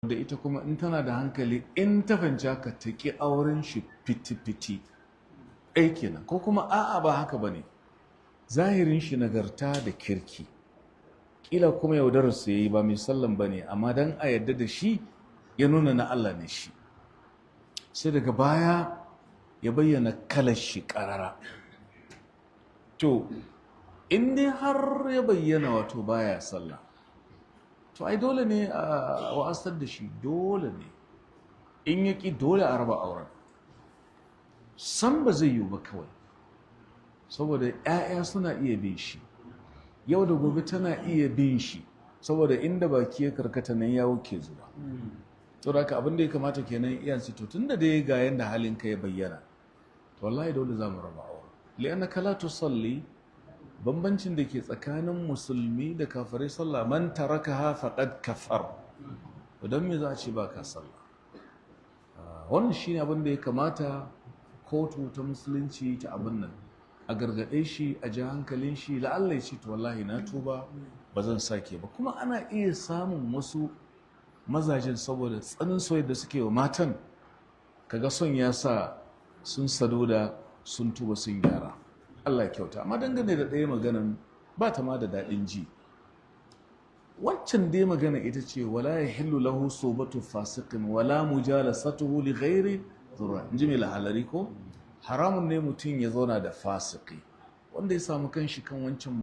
da ita kuma in tana da hankali in ta fahimci haka ta ƙi auren shi fiti-fiti ɗaya kenan, ko kuma a'a ba haka ba ne, zahirin shi nagarta da kirki, ƙila kuma yaudararsa ya yi ba mai sallan ba ne, amma don a yadda da shi ya nuna na Allah ne shi, sai daga baya ya bayyana kalar shi ƙarara. To in dai har ya bayyana wato baya sallah, to ai dole ne a wa'asar da shi, dole ne in ya ƙi dole a raba auren, san ba zai yiwu ba kawai, saboda 'ya'ya suna iya bin shi, yau da gobe tana iya bin shi, saboda inda baki ya karkata nan ya wuke zuwa. To da abin da ya kamata kenan iyan su, to tunda dai ga yanda halin ka ya bayyana, to wallahi dole za mu raba auren, li'annaka la tusalli. Bambancin da ke tsakanin musulmi da kafirai sallah, man tarakaha faqad kafar. Don me za a ce ba ka sallah? Wannan shine abin da ya kamata kotu ta musulunci ta abin nan a gargaɗe shi, a ji hankalin shi, la'alla ya ce to wallahi na tuba ba zan sake ba. Kuma ana iya samun wasu mazajen saboda tsanin soyayya da suke wa matan, kaga son ya sa sun sadu da sun tuba sun gyara. Allah ya kyauta. Amma dangane da ɗaya maganan ba ta ma da daɗin ji. Waccan dai magana ita ce wala yahillu lahu sobatu fasiqin wala mujalasatuhu li ghairi dhurra. Inji mai lahalari ko haramun ne mutum ya zauna da fasiki wanda ya samu kanshi kan wancan